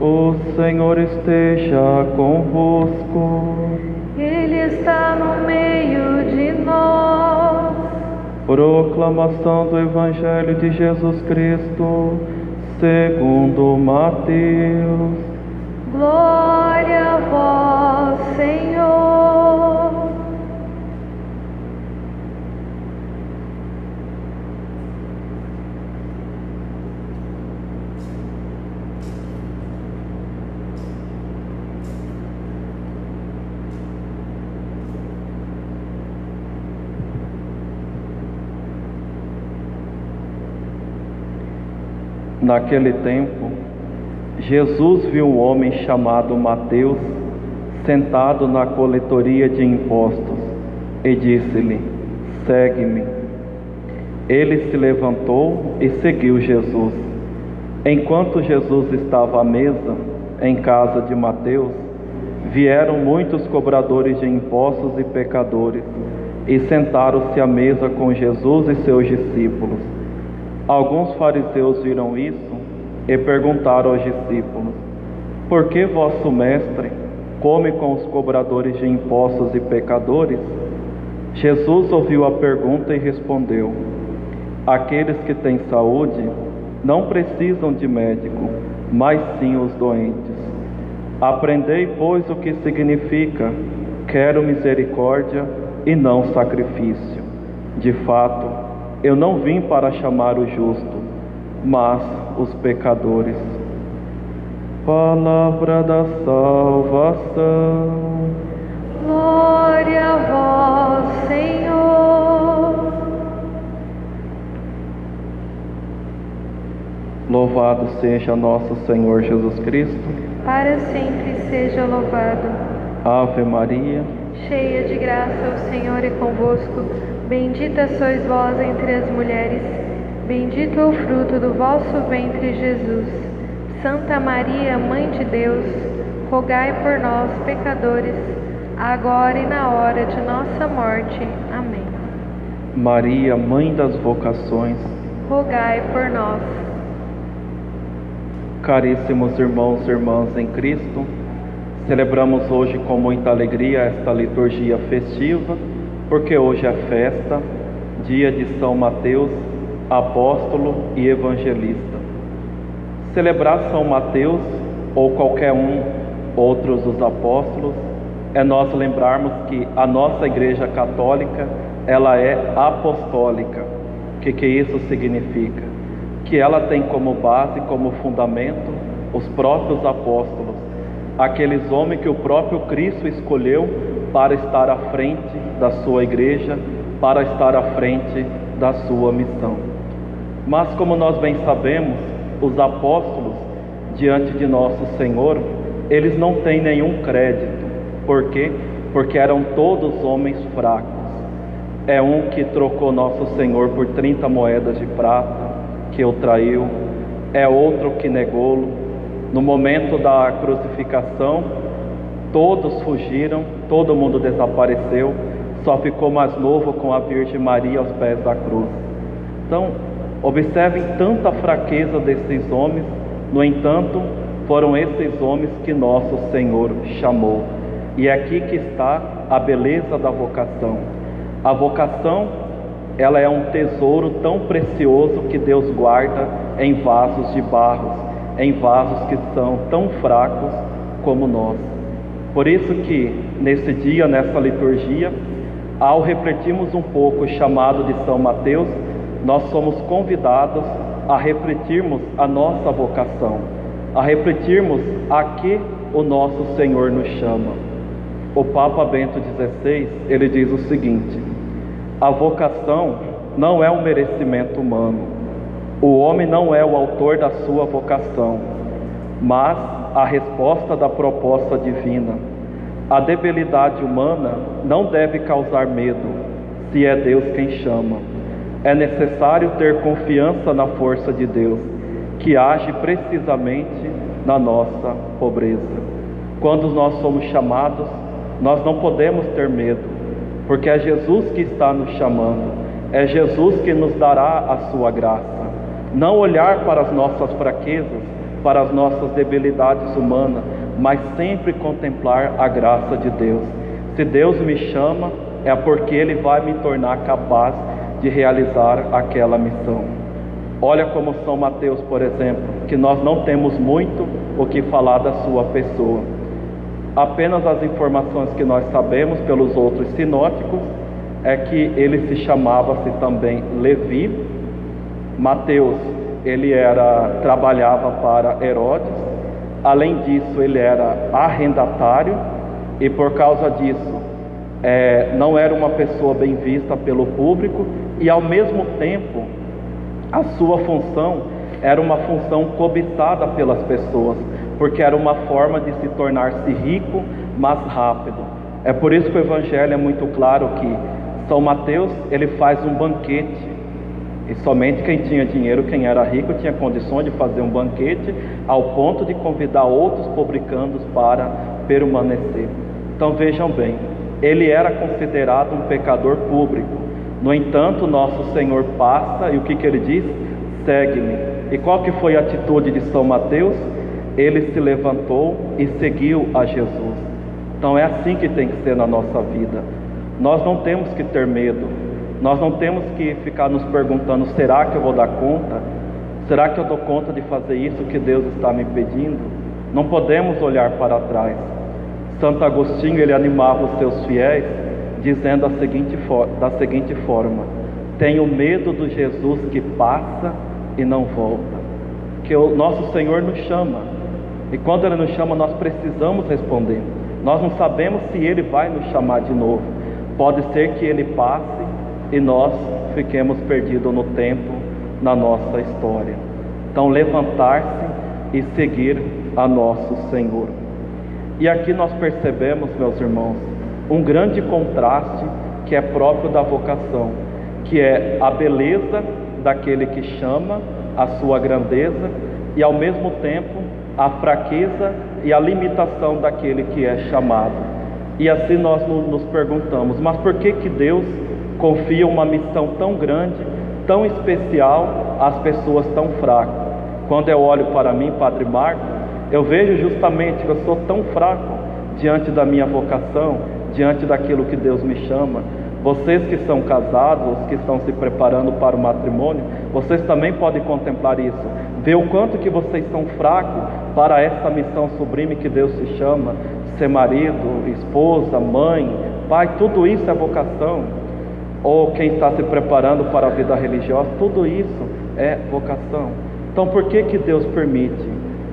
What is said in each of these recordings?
O Senhor esteja convosco. Ele está no meio de nós. Proclamação do Evangelho de Jesus Cristo, segundo Mateus. Glória a vós, Senhor. Naquele tempo, Jesus viu um homem chamado Mateus sentado na coletoria de impostos e disse-lhe: segue-me. Ele se levantou e seguiu Jesus. Enquanto Jesus estava à mesa em casa de Mateus, vieram muitos cobradores de impostos e pecadores e sentaram-se à mesa com Jesus e seus discípulos. Alguns fariseus viram isso e perguntaram aos discípulos: por que vosso mestre come com os cobradores de impostos e pecadores? Jesus ouviu a pergunta e respondeu: aqueles que têm saúde não precisam de médico, mas sim os doentes. Aprendei, pois, o que significa: quero misericórdia e não sacrifício. De fato, eu não vim para chamar o justo, mas os pecadores. Palavra da salvação. Glória a vós, Senhor. Louvado seja nosso Senhor Jesus Cristo. Para sempre seja louvado. Ave Maria, cheia de graça, o Senhor é convosco. Bendita sois vós entre as mulheres, bendito é o fruto do vosso ventre, Jesus. Santa Maria, Mãe de Deus, rogai por nós, pecadores, agora e na hora de nossa morte. Amém. Maria, Mãe das vocações, rogai por nós. Caríssimos irmãos e irmãs em Cristo, celebramos hoje com muita alegria esta liturgia festiva, porque hoje é festa, dia de São Mateus, apóstolo e evangelista. Celebrar São Mateus, ou qualquer outros dos apóstolos, é nós lembrarmos que a nossa Igreja Católica, ela é apostólica. O que isso significa? Que ela tem como base, como fundamento, os próprios apóstolos, aqueles homens que o próprio Cristo escolheu para estar à frente da sua igreja, para estar à frente da sua missão. Mas, como nós bem sabemos, os apóstolos, diante de nosso Senhor, eles não têm nenhum crédito. Por quê? Porque eram todos homens fracos. É um que trocou nosso Senhor por 30 moedas de prata, que o traiu. É outro que negou-lo. No momento da crucificação, todos fugiram, todo mundo desapareceu, só ficou mais novo com a Virgem Maria aos pés da cruz. Então, observem tanta fraqueza desses homens, no entanto, foram esses homens que nosso Senhor chamou. E é aqui que está a beleza da vocação. A vocação, ela é um tesouro tão precioso que Deus guarda em vasos de barro, em vasos que são tão fracos como nós. Por isso que, nesse dia, nessa liturgia, ao refletirmos um pouco o chamado de São Mateus, nós somos convidados a refletirmos a nossa vocação, a refletirmos a que o nosso Senhor nos chama. O Papa Bento XVI, ele diz o seguinte: a vocação não é um merecimento humano. O homem não é o autor da sua vocação, mas a resposta da proposta divina. A debilidade humana não deve causar medo, se é Deus quem chama. É necessário ter confiança na força de Deus, que age precisamente na nossa pobreza. Quando nós somos chamados, nós não podemos ter medo, porque é Jesus que está nos chamando, é Jesus que nos dará a sua graça. Não olhar para as nossas fraquezas, para as nossas debilidades humanas, mas sempre contemplar a graça de Deus. Se Deus me chama, é porque Ele vai me tornar capaz de realizar aquela missão. Olha como São Mateus, por exemplo, que nós não temos muito o que falar da sua pessoa. Apenas as informações que nós sabemos pelos outros sinóticos é que ele se chamava-se também Levi. Mateus, ele trabalhava para Herodes. Além disso, ele era arrendatário e por causa disso não era uma pessoa bem vista pelo público, e ao mesmo tempo a sua função era uma função cobiçada pelas pessoas, porque era uma forma de se tornar-se rico, mas rápido. É por isso que o Evangelho é muito claro que São Mateus, ele faz um banquete, e somente quem tinha dinheiro, quem era rico, tinha condições de fazer um banquete, ao ponto de convidar outros publicanos para permanecer. Então vejam bem, ele era considerado um pecador público. No entanto, nosso Senhor passa, e o que ele diz? Segue-me. E qual que foi a atitude de São Mateus? Ele se levantou e seguiu a Jesus. Então é assim que tem que ser na nossa vida. Nós não temos que ter medo, nós não temos que ficar nos perguntando: será que eu vou dar conta? Será que eu dou conta de fazer isso que Deus está me pedindo? Não podemos olhar para trás. Santo Agostinho, ele animava os seus fiéis dizendo da seguinte forma: tenho medo do Jesus que passa e não volta. Que o nosso Senhor nos chama, e quando Ele nos chama, nós precisamos responder. Nós não sabemos se Ele vai nos chamar de novo. Pode ser que Ele passe e nós fiquemos perdidos no tempo, na nossa história. Então, levantar-se e seguir a nosso Senhor. E aqui nós percebemos, meus irmãos, um grande contraste que é próprio da vocação, que é a beleza daquele que chama, a sua grandeza, e ao mesmo tempo a fraqueza e a limitação daquele que é chamado. E assim nós nos perguntamos: mas por que Deus confia uma missão tão grande, tão especial às pessoas tão fracas? Quando eu olho para mim, Padre Marco, eu vejo justamente que eu sou tão fraco diante da minha vocação, diante daquilo que Deus me chama. Vocês que são casados, os que estão se preparando para o matrimônio, vocês também podem contemplar isso, ver o quanto que vocês são fracos para essa missão sublime que Deus se chama, ser marido, esposa, mãe, pai. Tudo isso é vocação. Ou quem está se preparando para a vida religiosa, tudo isso é vocação. Então por que Deus permite?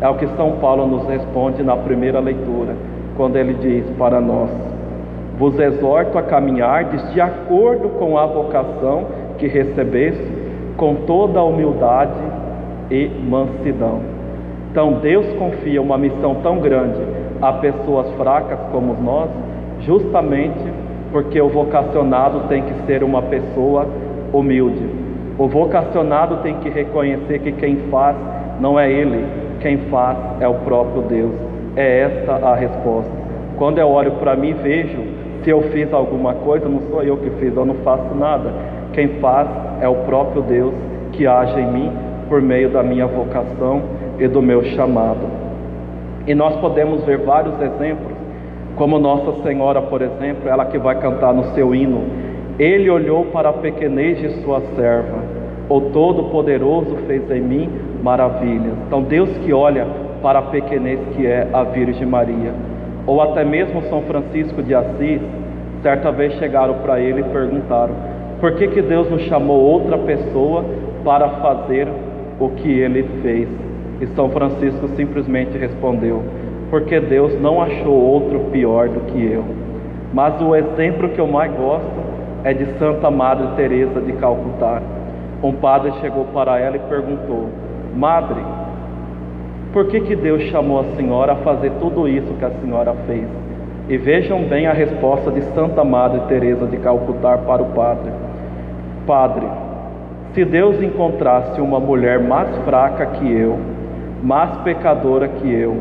É o que São Paulo nos responde na primeira leitura, quando ele diz para nós: vos exorto a caminhardes de acordo com a vocação que recebeste, com toda a humildade e mansidão. Então Deus confia uma missão tão grande a pessoas fracas como nós, justamente porque o vocacionado tem que ser uma pessoa humilde. O vocacionado tem que reconhecer que quem faz não é ele, quem faz é o próprio Deus. É esta a resposta. Quando eu olho para mim, vejo se eu fiz alguma coisa, não sou eu que fiz, eu não faço nada. Quem faz é o próprio Deus que age em mim por meio da minha vocação e do meu chamado. E nós podemos ver vários exemplos, como Nossa Senhora, por exemplo, ela que vai cantar no seu hino: Ele olhou para a pequenez de sua serva, o Todo-Poderoso fez em mim maravilhas. Então Deus que olha para a pequenez que é a Virgem Maria. Ou até mesmo São Francisco de Assis, certa vez chegaram para ele e perguntaram: por que Deus não chamou outra pessoa para fazer o que ele fez? E São Francisco simplesmente respondeu: porque Deus não achou outro pior do que eu. Mas o exemplo que eu mais gosto é de Santa Madre Teresa de Calcutá. Um padre chegou para ela e perguntou: Madre, por que Deus chamou a senhora a fazer tudo isso que a senhora fez? E vejam bem a resposta de Santa Madre Teresa de Calcutá para o padre: Padre, se Deus encontrasse uma mulher mais fraca que eu, mais pecadora que eu,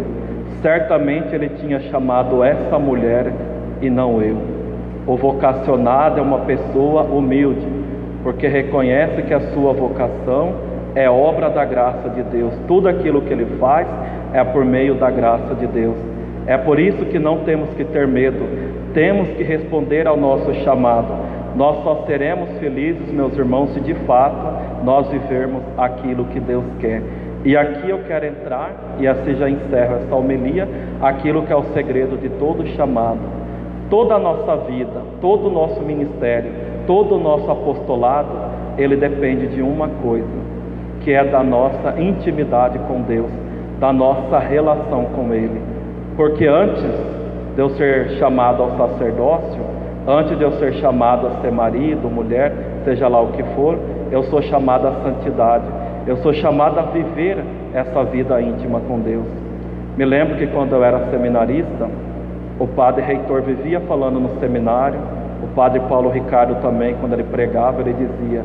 certamente Ele tinha chamado essa mulher e não eu. O vocacionado é uma pessoa humilde, porque reconhece que a sua vocação é obra da graça de Deus. Tudo aquilo que Ele faz é por meio da graça de Deus. É por isso que não temos que ter medo, temos que responder ao nosso chamado. Nós só seremos felizes, meus irmãos, se de fato nós vivermos aquilo que Deus quer. E aqui eu quero entrar, e assim já encerro esta homilia, aquilo que é o segredo de todo chamado. Toda a nossa vida, todo o nosso ministério, todo o nosso apostolado, ele depende de uma coisa, que é da nossa intimidade com Deus, da nossa relação com Ele. Porque antes de eu ser chamado ao sacerdócio, antes de eu ser chamado a ser marido, mulher, seja lá o que for, eu sou chamado à santidade. Eu sou chamado a viver essa vida íntima com Deus. Me lembro que quando eu era seminarista, o padre reitor vivia falando no seminário, o padre Paulo Ricardo também, quando ele pregava, ele dizia: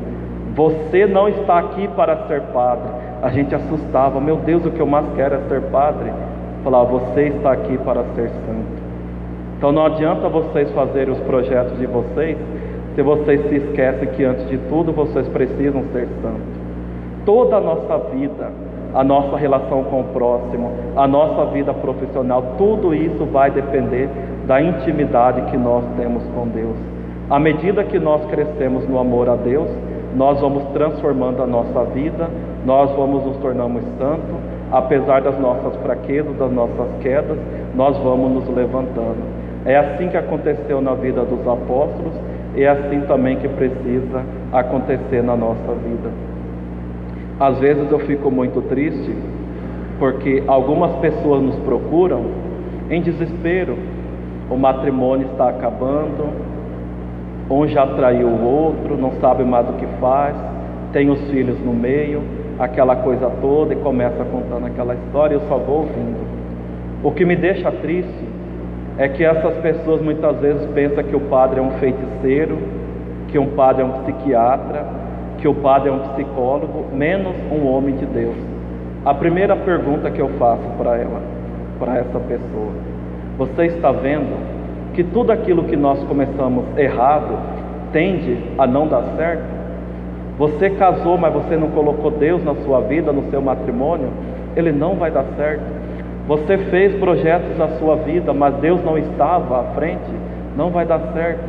você não está aqui para ser padre. A gente assustava: meu Deus, o que eu mais quero é ser padre. Falava: você está aqui para ser santo. Então não adianta vocês fazerem os projetos de vocês, se vocês se esquecem que antes de tudo vocês precisam ser santos. Toda a nossa vida, a nossa relação com o próximo, a nossa vida profissional, tudo isso vai depender da intimidade que nós temos com Deus. À medida que nós crescemos no amor a Deus, nós vamos transformando a nossa vida, nós vamos nos tornando santos, apesar das nossas fraquezas, das nossas quedas, nós vamos nos levantando. É assim que aconteceu na vida dos apóstolos, e é assim também que precisa acontecer na nossa vida. Às vezes eu fico muito triste, porque algumas pessoas nos procuram em desespero. O matrimônio está acabando, um já traiu o outro, não sabe mais o que faz, tem os filhos no meio, aquela coisa toda, e começa contando aquela história, eu só vou ouvindo. O que me deixa triste é que essas pessoas muitas vezes pensam que o padre é um feiticeiro, que um padre é um psiquiatra, que o padre é um psicólogo, menos um homem de Deus. A primeira pergunta que eu faço para ela, para essa pessoa: você está vendo que tudo aquilo que nós começamos errado tende a não dar certo? Você casou, mas você não colocou Deus na sua vida, no seu matrimônio, ele não vai dar certo. Você fez projetos na sua vida, mas Deus não estava à frente, não vai dar certo.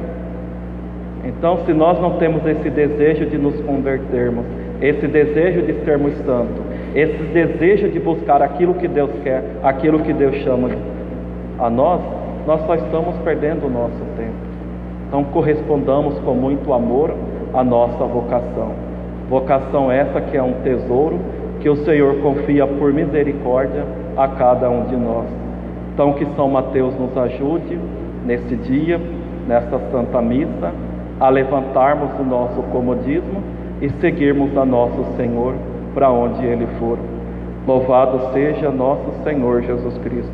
Então, se nós não temos esse desejo de nos convertermos, esse desejo de sermos santos, esse desejo de buscar aquilo que Deus quer, aquilo que Deus chama a nós só estamos perdendo o nosso tempo. Então, correspondamos com muito amor à nossa vocação. Vocação essa que é um tesouro que o Senhor confia por misericórdia a cada um de nós. Então, que São Mateus nos ajude nesse dia, nesta Santa Missa, a levantarmos o nosso comodismo e seguirmos a nosso Senhor para onde Ele for. Louvado seja nosso Senhor Jesus Cristo.